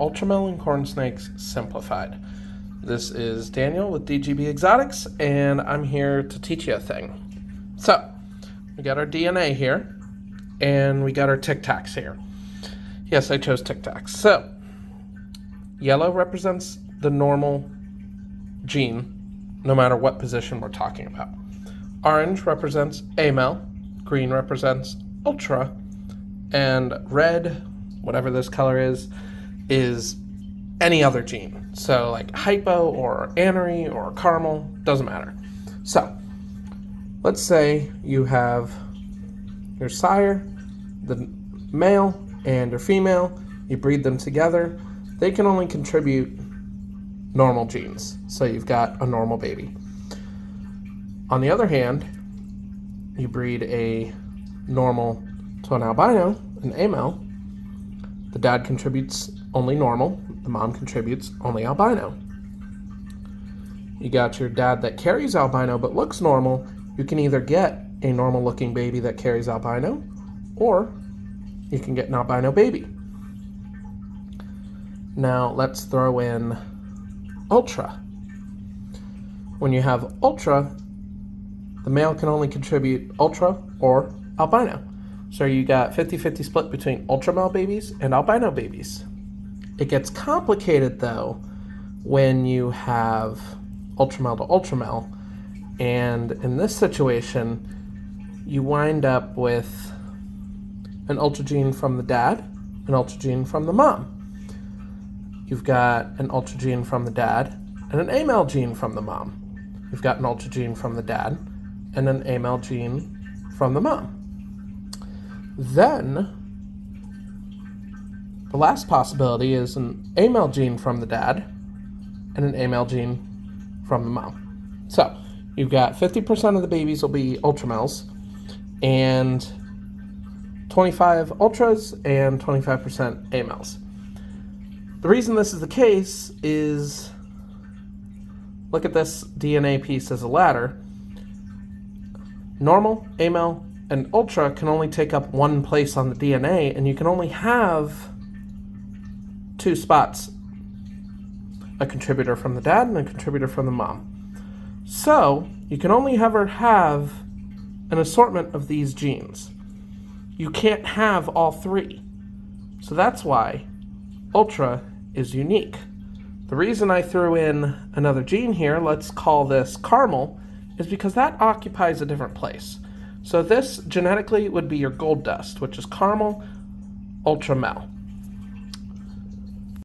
Ultramel Corn Snakes Simplified. This is Daniel with DGB Exotics, and I'm here to teach you a thing. So, we got our DNA here, and we got our Tic Tacs here. Yes, I chose Tic Tacs. So, yellow represents the normal gene, no matter what position we're talking about. Orange represents amel, green represents ultra, and red, whatever this color is any other gene. So like hypo or anery or caramel, doesn't matter. So let's say you have your sire, the male and your female, you breed them together. They can only contribute normal genes. So you've got a normal baby. On the other hand, you breed a normal to an albino, an amel. The dad contributes only normal, the mom contributes only albino. You got your dad that carries albino but looks normal. You can either get a normal looking baby that carries albino, or you can get an albino baby. Now let's throw in ultra. When you have ultra, the male can only contribute ultra or albino. So you got 50-50 split between ultramel babies and albino babies. It gets complicated though when you have ultramel to ultramel, and in this situation you wind up with an ultra gene from the dad, an ultra gene from the mom. You've got an ultra gene from the dad and an amel gene from the mom. You've got an ultra gene from the dad and an amel gene from the mom. Then, the last possibility is an amel gene from the dad and an amel gene from the mom. So, you've got 50% of the babies will be ultramels, and 25 ultras and 25% amels. The reason this is the case is, look at this DNA piece as a ladder. Normal, amel, and ultra can only take up one place on the DNA, and you can only have two spots, a contributor from the dad and a contributor from the mom. So you can only ever have an assortment of these genes. You can't have all three. So that's why ultra is unique. The reason I threw in another gene here, let's call this caramel, is because that occupies a different place. So this genetically would be your gold dust, which is caramel ultramel.